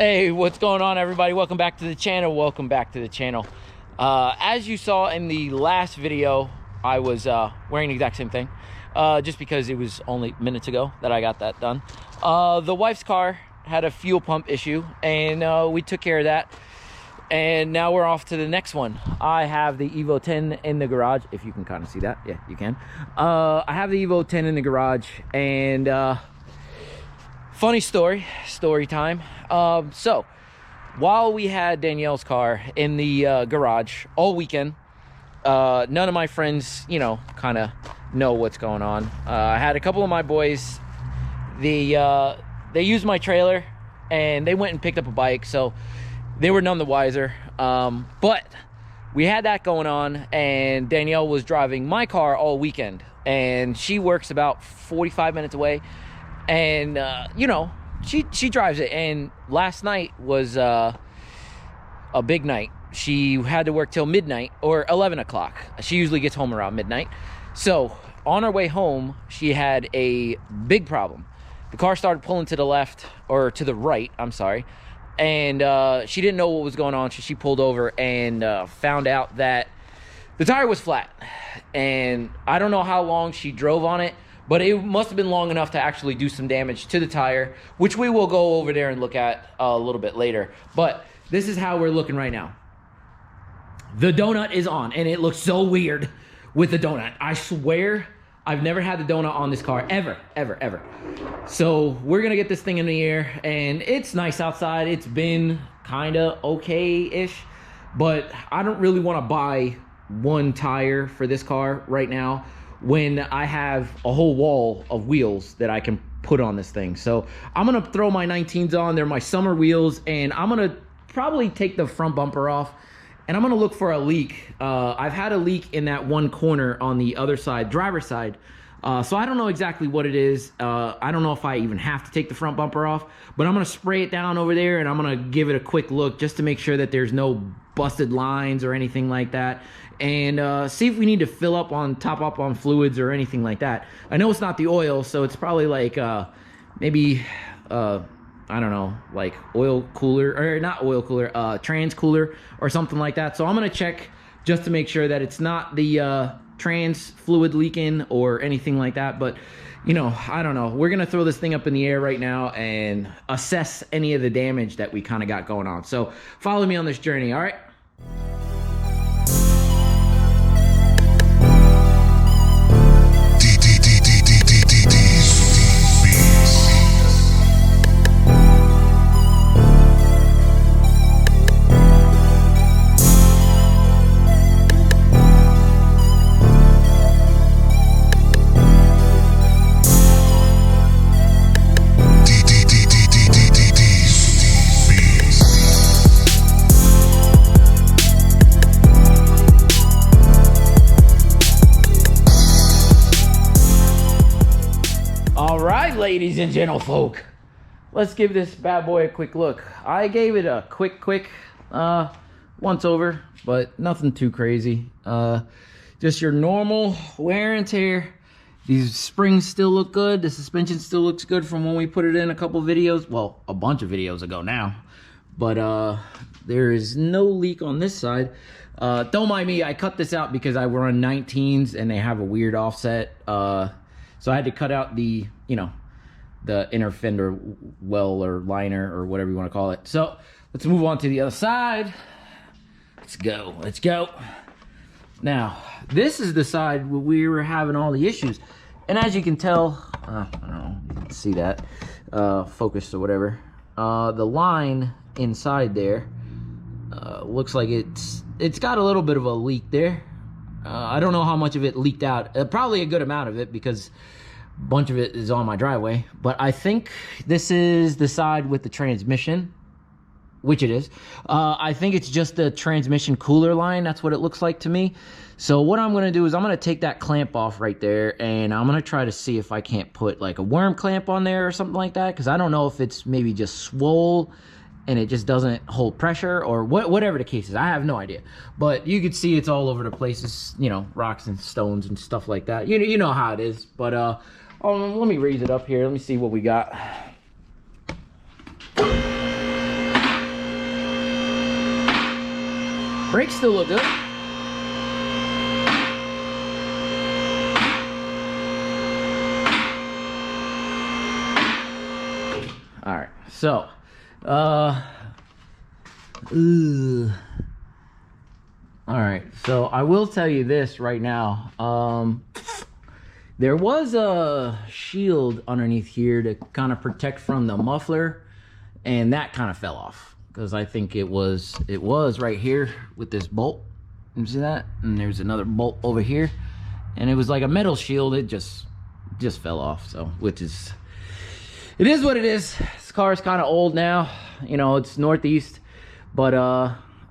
Hey, what's going on, everybody? Welcome back to the channel. As you saw in the last video, I was wearing the exact same thing, just because it was only minutes ago that I got that done. The wife's car had a fuel pump issue, and we took care of that, and now we're off to the next one. I have the Evo 10 in the garage, if you can kind of see that. Yeah, you can. I have the Evo 10 in the garage, and funny story time. So while we had Danielle's car in the garage all weekend, none of my friends, kind of know what's going on. I had a couple of my boys, they used my trailer and they went and picked up a bike, so they were none the wiser. But we had that going on, and Danielle was driving my car all weekend, and she works about 45 minutes away, and she drives it. And last night was a big night. She had to work till midnight or 11 o'clock. She usually gets home around midnight. So on her way home, she had a big problem. The car started pulling to the left, or to the right, I'm sorry, and she didn't know what was going on, so she pulled over and found out that the tire was flat. And I don't know how long she drove on it, but it must have been long enough to actually do some damage to the tire, which we will go over there and look at a little bit later. But this is how we're looking right now. The donut is on, and it looks so weird with the donut. I swear I've never had the donut on this car, ever. So we're gonna get this thing in the air, and it's nice outside. It's been kind of okay-ish, but I don't really want to buy one tire for this car right now when I have a whole wall of wheels that I can put on this thing. So I'm gonna throw my 19s on. They're my summer wheels, and I'm gonna probably take the front bumper off, and I'm gonna look for a leak. I've had a leak in that one corner on the other side, driver's side. So I don't know exactly what it is. I don't know if I even have to take the front bumper off, but I'm gonna spray it down over there, and I'm gonna give it a quick look just to make sure that there's no busted lines or anything like that, and see if we need to top up on fluids or anything like that. I know it's not the oil, so it's probably like maybe I don't know, like oil cooler, or not oil cooler, trans cooler or something like that. So I'm gonna check just to make sure that it's not the trans fluid leaking or anything like that. But I don't know. We're gonna throw this thing up in the air right now and assess any of the damage that we kind of got going on. So follow me on this journey. All right. Ladies and gentlefolk, let's give this bad boy a quick look. I gave it a quick once over, but nothing too crazy. Just your normal wear and tear. These springs still look good. The suspension still looks good from when we put it in a couple videos, well, a bunch of videos ago now. But there is no leak on this side. Don't mind me, I cut this out because I run 19s and they have a weird offset. So I had to cut out the the inner fender well or liner or whatever you want to call it. So let's move on to the other side. Let's go. Now, this is the side where we were having all the issues. And as you can tell, I don't know, you can see that, focused or whatever. The line inside there looks like it's got a little bit of a leak there. I don't know how much of it leaked out. Probably a good amount of it, because a bunch of it is on my driveway. But I think this is the side with the transmission, which it is. I think it's just the transmission cooler line. That's what it looks like to me. So what I'm going to do is I'm going to take that clamp off right there, and I'm going to try to see if I can't put like a worm clamp on there or something like that, because I don't know if it's maybe just swole and it just doesn't hold pressure, or whatever the case is. I have no idea. But you can see it's all over the place. It's, rocks and stones and stuff like that. You know how it is. But let me raise it up here. Let me see what we got. Brakes still look good. All right, so, all right, so I will tell you this right now. There was a shield underneath here to kind of protect from the muffler, and that kind of fell off because I think it was right here with this bolt. You see that? And there's another bolt over here, and it was like a metal shield. It just fell off. So, it is what it is. This car is kind of old now. You know, it's Northeast, but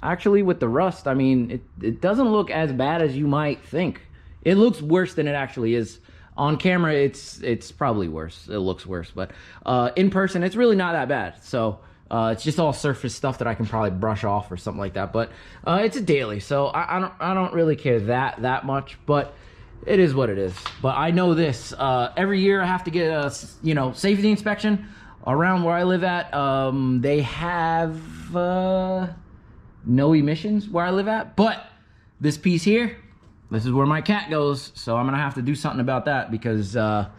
actually with the rust, I mean, it doesn't look as bad as you might think. It looks worse than it actually is. On camera, it's probably worse. It looks worse, but in person, it's really not that bad. So it's just all surface stuff that I can probably brush off or something like that. But it's a daily, so I don't really care that much. But it is what it is. But I know this. Every year I have to get a safety inspection around where I live at. They have no emissions where I live at, but this piece here. This is where my cat goes, so I'm gonna have to do something about that because not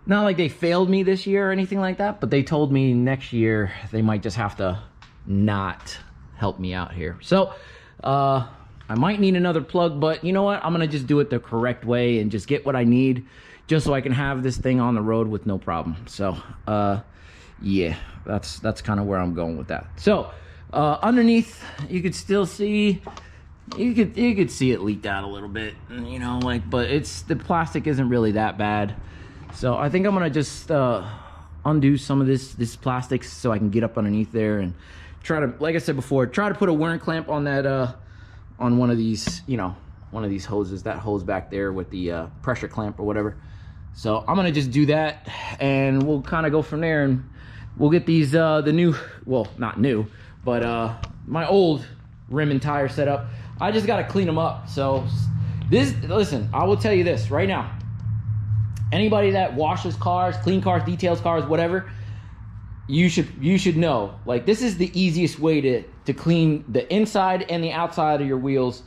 like they failed me this year or anything like that, but they told me next year they might just have to not help me out here. So I might need another plug, but you know what? I'm gonna just do it the correct way and just get what I need just so I can have this thing on the road with no problem. So yeah, that's kind of where I'm going with that. So underneath, you could still see. You could see it leaked out a little bit, you know, like, but the plastic isn't really that bad. So I think I'm gonna just undo some of this plastic so I can get up underneath there and try to, like I said before, try to put a wearing clamp on that on one of these, one of these hoses, that hose back there with the pressure clamp or whatever. So I'm gonna just do that, and we'll kind of go from there, and we'll get these the new, well, not new, but my old rim and tire setup. I just got to clean them up. So listen, I will tell you this right now. Anybody that washes cars, clean cars, details cars, whatever, you should know, like, this is the easiest way to clean the inside and the outside of your wheels,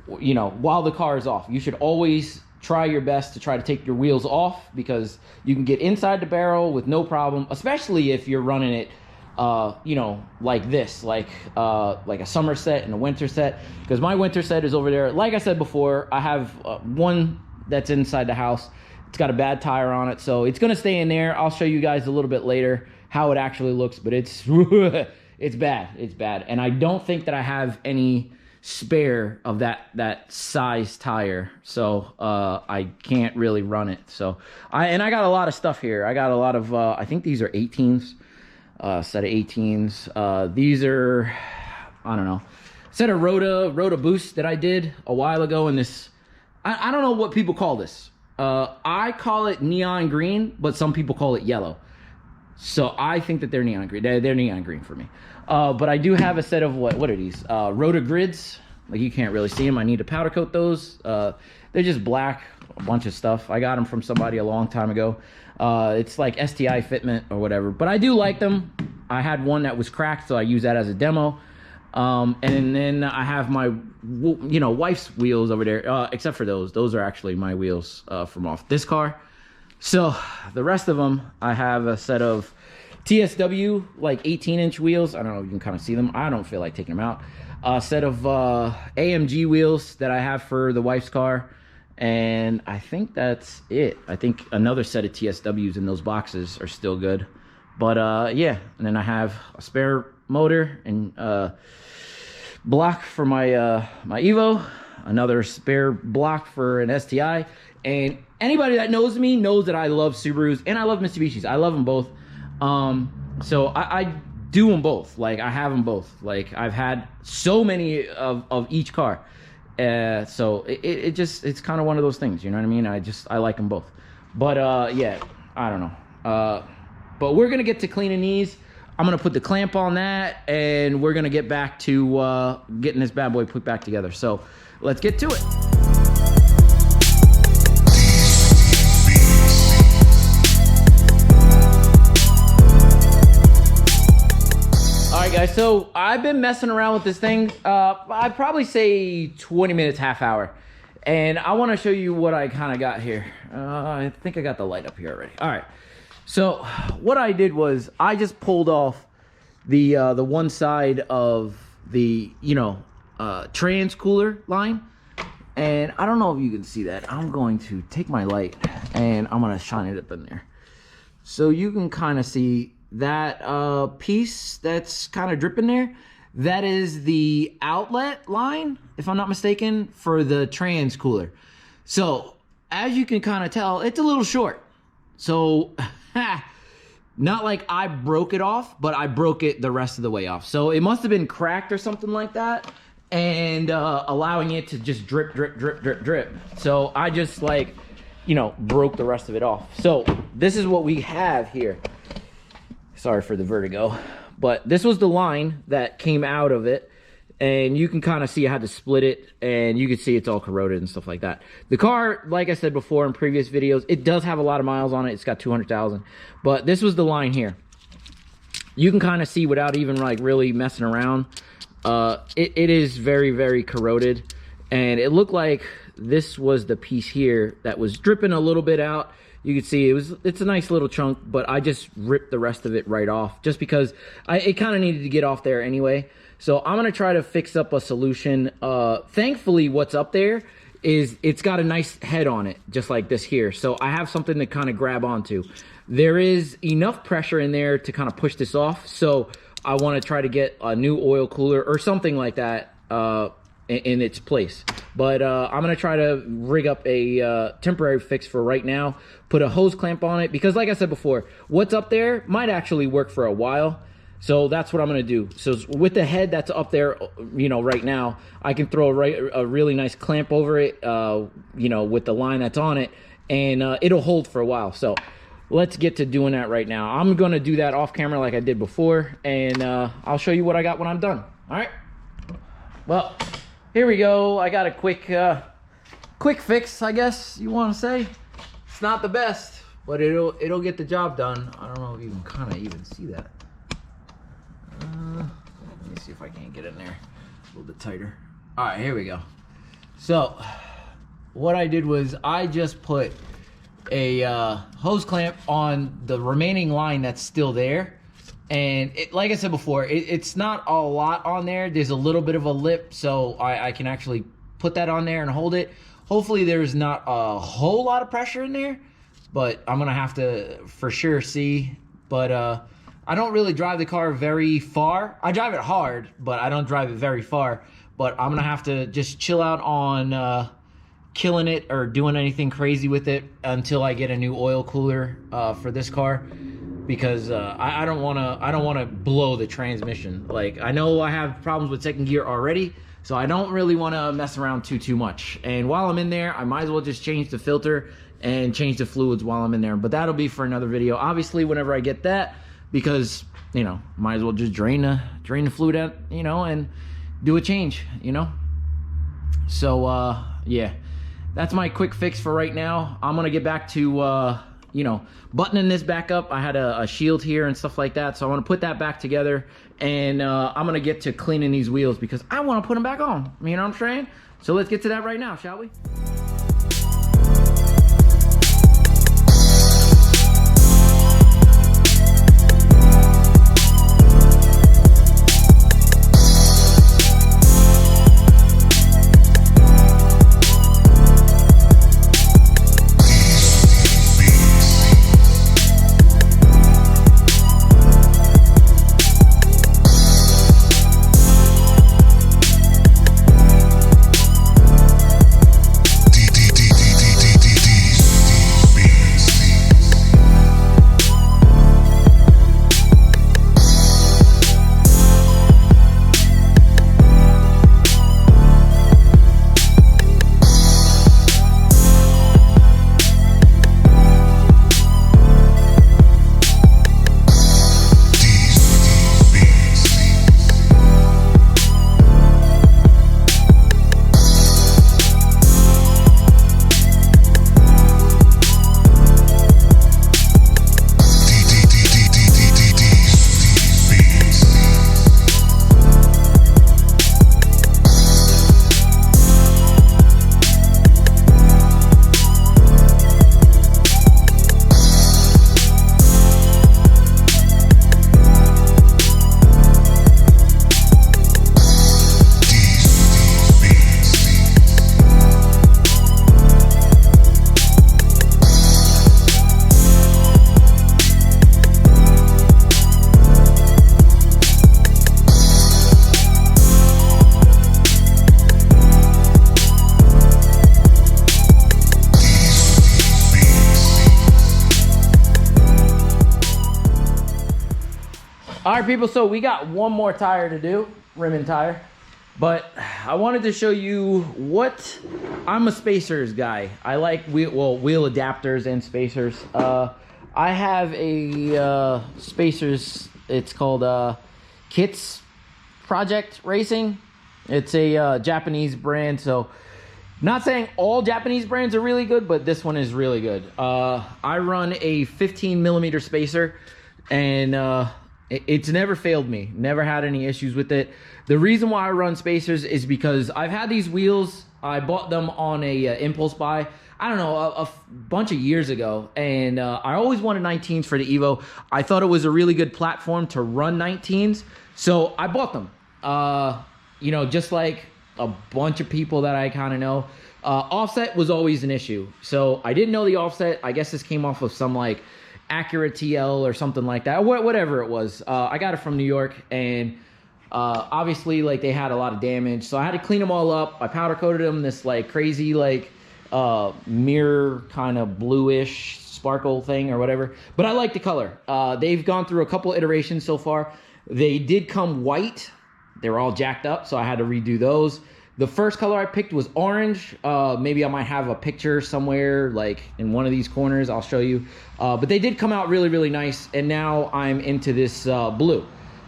while the car is off. You should always try your best to try to take your wheels off, because you can get inside the barrel with no problem, especially if you're running it like this, like a summer set and a winter set, because my winter set is over there. Like I said before, I have one that's inside the house. It's got a bad tire on it, so it's gonna stay in there. I'll show you guys a little bit later how it actually looks, but it's it's bad, and I don't think that I have any spare of that size tire, so I can't really run it. So I got a lot of stuff here. I got a lot of I think these are 18s. Set of 18s. These are, I don't know, set of Rota boosts that I did a while ago in this. I don't know what people call this. I call it neon green, but some people call it yellow. So I think that they're neon green. They're neon green for me. But I do have a set of what are these? Rota grids. Like, you can't really see them. I need to powder coat those. They're just black, a bunch of stuff. I got them from somebody a long time ago. It's like STI fitment or whatever, but I do like them. I had one that was cracked, so I use that as a demo. And then I have my, wife's wheels over there, except for those are actually my wheels from off this car. So the rest of them, I have a set of TSW, like 18-inch wheels. I don't know if you can kind of see them. I don't feel like taking them out. A set of AMG wheels that I have for the wife's car. And I think that's it. I think another set of TSWs in those boxes are still good. But yeah, and then I have a spare motor and block for my my Evo, another spare block for an STI. And anybody that knows me knows that I love Subarus and I love Mitsubishis. I love them both. So I do them both. Like, I have them both. Like, I've had so many of each car. So it's kind of one of those things, you know what I mean? I like them both. But yeah, I don't know. But we're gonna get to cleaning these. I'm gonna put the clamp on that, and we're gonna get back to getting this bad boy put back together. So let's get to it. All right, guys, so I've been messing around with this thing. I'd probably say 20 minutes, half hour. And I want to show you what I kind of got here. I think I got the light up here already. All right. So what I did was I just pulled off the one side of the, trans cooler line. And I don't know if you can see that. I'm going to take my light and I'm going to shine it up in there. So you can kind of see that piece that's kind of dripping there. That is the outlet line, if I'm not mistaken, for the trans cooler. So as you can kind of tell, it's a little short. So not like I broke it off, but I broke it the rest of the way off. So it must have been cracked or something like that, and allowing it to just drip, drip, drip, drip, drip. So I just broke the rest of it off. So this is what we have here. Sorry for the vertigo. But this was the line that came out of it, and you can kind of see I had to split it, and you can see it's all corroded and stuff like that. The car, like I said before in previous videos, it does have a lot of miles on it. It's got 200,000, but this was the line here. You can kind of see without even really messing around. It is very, very corroded, and it looked like this was the piece here that was dripping a little bit out. You can see it's a nice little chunk, but I just ripped the rest of it right off just because it kind of needed to get off there anyway. So I'm going to try to fix up a solution. Thankfully, what's up there is it's got a nice head on it, just like this here. So I have something to kind of grab onto. There is enough pressure in there to kind of push this off. So I want to try to get a new oil cooler or something like that in its place. But I'm going to try to rig up a temporary fix for right now. Put a hose clamp on it. Because like I said before, what's up there might actually work for a while. So that's what I'm going to do. So with the head that's up there, right now, I can throw a really nice clamp over it, with the line that's on it. And it'll hold for a while. So let's get to doing that right now. I'm going to do that off camera like I did before. And I'll show you what I got when I'm done. All right. Well, here we go. I got a quick fix, I guess you want to say. It's not the best, but it'll get the job done. I don't know if you can kind of even see that. Let me see if I can't get in there a little bit tighter. All right, here we go. So what I did was I just put a hose clamp on the remaining line that's still there. And like I said before, it's not a lot on there. There's a little bit of a lip, so I can actually put that on there and hold it. Hopefully there's not a whole lot of pressure in there, but I'm going to have to for sure see. But I don't really drive the car very far. I drive it hard, but I don't drive it very far. But I'm going to have to just chill out on killing it or doing anything crazy with it until I get a new oil cooler for this car. Because I don't want to blow the transmission. Like, I know I have problems with second gear already, so I don't really want to mess around too much. And while I'm in there, I might as well just change the filter and change the fluids while I'm in there. But that'll be for another video, obviously, whenever I get that, because might as well just drain the fluid out, and do a change, So yeah, that's my quick fix for right now. I'm gonna get back to buttoning this back up. I had a shield here and stuff like that, so I want to put that back together, and I'm gonna get to cleaning these wheels because I want to put them back on. You know what I'm saying? So let's get to that right now, shall we? right, people, so we got one more tire to do, rim and tire. But I wanted to show you what, I'm a spacers guy. I like wheel adapters and spacers. I have a spacers, it's called Kits Project Racing. It's a Japanese brand, so not saying all Japanese brands are really good, but this one is really good. I run a 15 millimeter spacer, and it's never failed me. Never had any issues with it. The reason why I run spacers is because I've had these wheels. I bought them on a impulse buy, I don't know, a bunch of years ago. And I always wanted 19s for the Evo. I thought it was a really good platform to run 19s. So I bought them. You know, just like a bunch of people that I kind of know. Offset was always an issue. So I didn't know the offset. I guess this came off of some like Acura TL or something like that. Whatever it was. I got it from New York, and obviously like they had a lot of damage, so I had to clean them all up. I powder coated them this like crazy like mirror kind of bluish sparkle thing or whatever, but I like the color. They've gone through a couple iterations so far. They did come white. They were all jacked up, so I had to redo those. The first color I picked was orange. Maybe I might have a picture somewhere like in one of these corners, I'll show you. But they did come out really, really nice, and now I'm into this blue.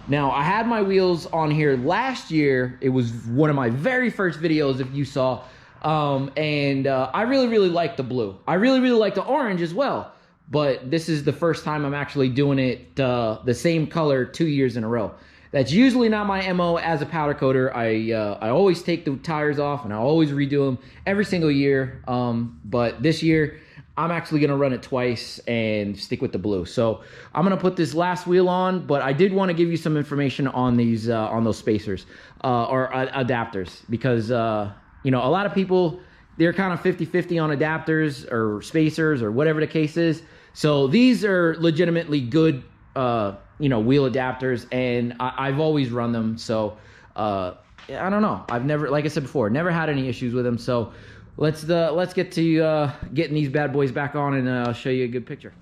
Now, I had my wheels on here last year. It was one of my very first videos, if you saw. And I really, really like the blue. I really, really like the orange as well. But this is the first time I'm actually doing it the same color 2 years in a row. That's usually not my MO as a powder coater. I always take the tires off, and I always redo them every single year. But this year, I'm actually gonna run it twice and stick with the blue. So I'm gonna put this last wheel on, but I did want to give you some information on these on those spacers or adapters, because you know, a lot of people, they're kind of 50-50 on adapters or spacers or whatever the case is. So these are legitimately good you know, wheel adapters, and I've always run them. So I don't know, I've never, like I said before, never had any issues with them. So let's get to getting these bad boys back on, and I'll show you a good picture.